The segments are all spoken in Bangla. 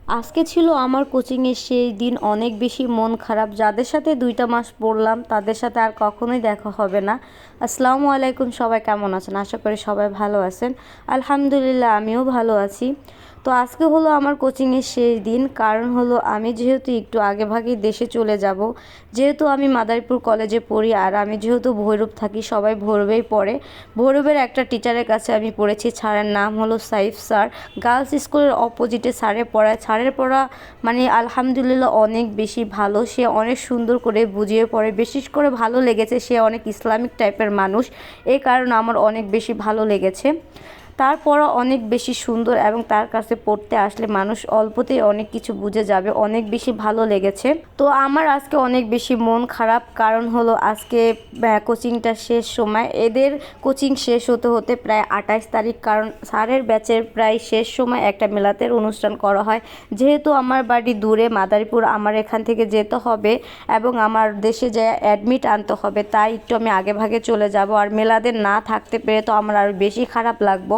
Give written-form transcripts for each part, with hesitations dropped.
আজকে ছিল আমার কোচিংয়ের সেই দিন। অনেক বেশি মন খারাপ। যাদের সাথে 2টা মাস পড়লাম তাদের সাথে আর কখনোই দেখা হবে না। আসসালামু আলাইকুম, সবাই কেমন আছেন? আশা করি সবাই ভালো আছেন। আলহামদুলিল্লাহ, আমিও ভালো আছি। তো আজকে হলো আমার কোচিংয়ের শেষ দিন। কারণ হলো আমি যেহেতু একটু আগেভাগেই দেশে চলে যাব, যেহেতু আমি মাদারীপুর কলেজে পড়ি আর আমি যেহেতু ভৈরব থাকি, সবাই ভৈরবেই পড়ে। ভৈরবের একটা টিচারের কাছে আমি পড়েছি। স্যারের নাম হলো সাইফ স্যার। গার্লস স্কুলের অপোজিটে স্যারে পড়ায়। স্যারের পড়া মানে আলহামদুলিল্লাহ অনেক বেশি ভালো। সে অনেক সুন্দর করে বুঝিয়ে পড়ে। বিশেষ করে ভালো লেগেছে সে অনেক ইসলামিক টাইপের মানুষ, এই কারণে আমার অনেক বেশি ভালো লেগেছে। তারপরও অনেক বেশি সুন্দর এবং তার কাছে পড়তে আসলে মানুষ অল্পতেই অনেক কিছু বুঝে যাবে। অনেক বেশি ভালো লেগেছে। তো আমার আজকে অনেক বেশি মন খারাপ, কারণ হলো আজকে কোচিংটা শেষ সময়। এদের কোচিং শেষ হতে হতে প্রায় 28 তারিখ, কারণ স্যারের ব্যাচের প্রায় শেষ সময় একটা মেলাতের অনুষ্ঠান করা হয়। যেহেতু আমার বাড়ি দূরে মাদারীপুর, আমার এখান থেকে যেতে হবে এবং আমার দেশে যে অ্যাডমিট আনতে হবে, তাই একটু আমি আগে ভাগে চলে যাব। আর মেলাদের না থাকতে পেরে তো আমার আরও বেশি খারাপ লাগবো।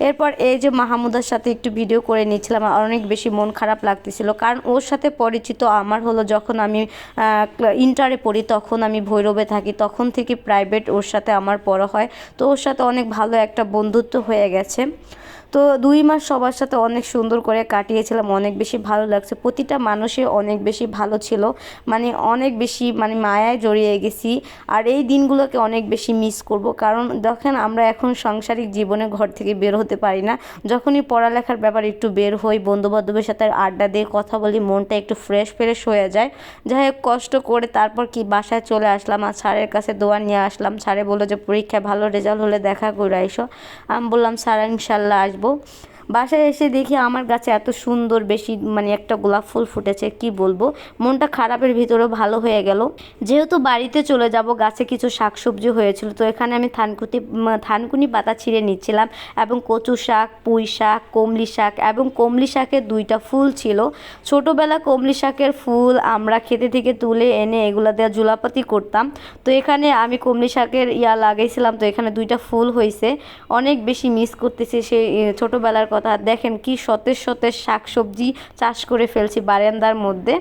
এরপর এই যে মাহমুদার সাথে একটু ভিডিও করে নিচ্ছিলাম। আর অনেক বেশি মন খারাপ লাগতেছিল, কারণ ওর সাথে পরিচিত আমার হলো যখন আমি ইন্টারে পড়ি, তখন আমি ভৈরবে থাকি, তখন থেকে প্রাইভেট ওর সাথে আমার পড়া হয়। তো ওর সাথে অনেক ভালো একটা বন্ধুত্ব হয়ে গেছে। তো 2 মাস সবার সাথে অনেক সুন্দর করে কাটিয়েছিলাম। অনেক বেশি ভালো লাগছে। প্রতিটা মানুষই অনেক বেশি ভালো ছিল। মানে অনেক বেশি মায়ায় জড়িয়ে গেছি। আর এই দিনগুলোকে অনেক বেশি মিস করব, কারণ দেখেন আমরা এখন সাংসারিক জীবনে ঘর থেকে বের হতে পারি না। যখনই পড়ালেখার ব্যাপারে একটু বের হই, বন্ধুবান্ধবের সাথে আড্ডা দিয়ে কথা বলি, মনটা একটু ফ্রেশ হয়ে যায়। যাই হোক, কষ্ট করে তারপর কি বাসায় চলে আসলাম আর স্যারের কাছে দোয়া নিয়ে আসলাম। স্যারে বললো যে পরীক্ষায় ভালো রেজাল্ট হলে দেখা করে আইসো। আমি বললাম স্যার ইনশাল্লাহ আসবো। বাসায় এসে দেখি আমার গাছে এত সুন্দর বেশি একটা গোলাপ ফুল ফুটেছে, কি বলবো। মনটা খারাপের ভিতরেও ভালো হয়ে গেল। যেহেতু বাড়িতে চলে যাব, গাছে কিছু শাকসবজি হয়েছিল, তো এখানে আমি থানকুনি পাতা ছিঁড়ে নিচ্ছিলাম এবং কচু শাক, পুঁই শাক, কমলি শাক এবং কমলি শাকের 2টা ফুল ছিল। ছোটোবেলা কমলি শাকের ফুল আমরা খেতে থেকে তুলে এনে এগুলা দিয়ে জুলাপাতি করতাম। তো এখানে আমি কমলি শাকের লাগাইছিলাম, তো এখানে 2টা ফুল হয়েছে। অনেক বেশি মিস করতেছি সেই ছোটোবেলার কথা। দেখেন কি সতেজ শাকসবজি চাষ করে ফেলছি বারান্দার মধ্যে।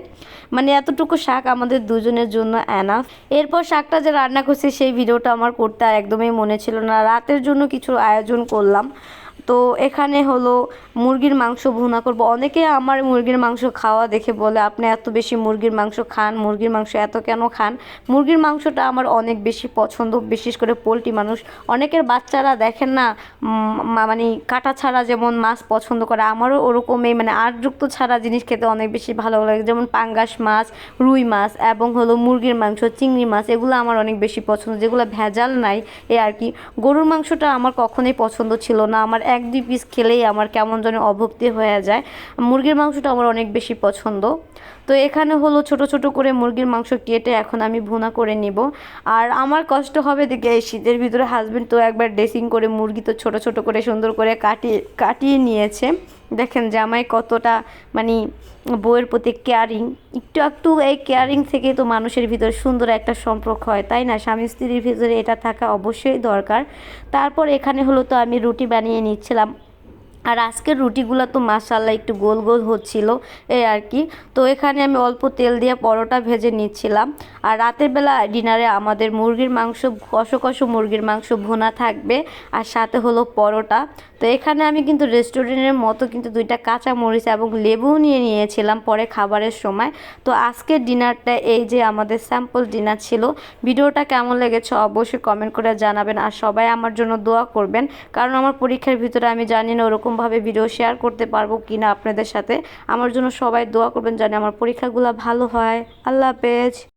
এতটুকু শাক আমাদের দুজনের জন্য এনাফ। এরপর শাকটা যে রান্না করছি সেই ভিডিওটা আমার করতে একদমই মনে ছিল না। রাতের জন্য কিছু আয়োজন করলাম। তো এখানে হলো মুরগির মাংস ভুনা করব। অনেকে আমার মুরগির মাংস খাওয়া দেখে বলে আপনি এত বেশি মুরগির মাংস খান, মুরগির মাংস এত কেন খান? মুরগির মাংসটা আমার অনেক বেশি পছন্দ, বিশেষ করে পোলট্রি মানুষ। অনেকের বাচ্চারা দেখেন না কাটা ছাড়া যেমন মাছ পছন্দ করে, আমারও ওরকমই আটযুক্ত ছাড়া জিনিস খেতে অনেক বেশি ভালো লাগে। যেমন পাঙ্গাস মাছ, রুই মাছ এবং হলো মুরগির মাংস, চিংড়ি মাছ, এগুলো আমার অনেক বেশি পছন্দ, যেগুলো ভেজাল নাই এ আর কি। গরুর মাংসটা আমার কখনোই পছন্দ ছিল না। আমার 1-2 পিস খেলেই আমার কেমন যেন অভুক্তি হয়ে যায়। মুরগির মাংসটা আমার অনেক বেশি পছন্দ। তো এখানে হলো ছোট ছোট করে মুরগির মাংস কেটে এখন আমি ভুনা করে নিব। আর আমার কষ্ট হবে দেখে এই শীতের ভিতরে হাজবেন্ড তো একবার ড্রেসিং করে মুরগি তো ছোট ছোট করে সুন্দর করে কাটিয়ে নিয়েছে। দেখেন জামাই কতটা বউয়ের প্রতি কেয়ারিং। একটু একটু এই কেয়ারিং থেকে তো মানুষের ভিতরে সুন্দর একটা সম্পর্ক হয়, তাই না? স্বামী স্ত্রীর ভিতরে এটা থাকা অবশ্যই দরকার। তারপর এখানে হলো তো আমি রুটি বানিয়ে নিচ্ছিলাম। আর আজকের রুটিগুলো তো মাশাআল্লাহ একটু গোল গোল হচ্ছিল এই আর কি। তো এখানে আমি অল্প তেল দিয়ে পরোটা ভেজে নিচ্ছিলাম। আর রাতের বেলা ডিনারে আমাদের মুরগির মাংস, কষো মুরগির মাংস ভুনা থাকবে আর সাথে হলো পরোটা। তো এখানে আমি কিন্তু রেস্টুরেন্টের মতো কিন্তু 2টা কাঁচা মরিচ এবং লেবুও নিয়েছিলাম পরে খাবারের সময়। তো আজকের ডিনারটা এই যে আমাদের স্যাম্পল ডিনার ছিল। ভিডিওটা কেমন লেগেছে অবশ্যই কমেন্ট করে জানাবেন। আর সবাই আমার জন্য দোয়া করবেন, কারণ আমার পরীক্ষার ভিতরে আমি জানি না ওরকমভাবে ভিডিও শেয়ার করতে পারবো কিনা আপনাদের সাথে। আমার জন্য সবাই দোয়া করবেন, জানি আমার পরীক্ষাগুলো ভালো হয়। আল্লাহ হাফেজ।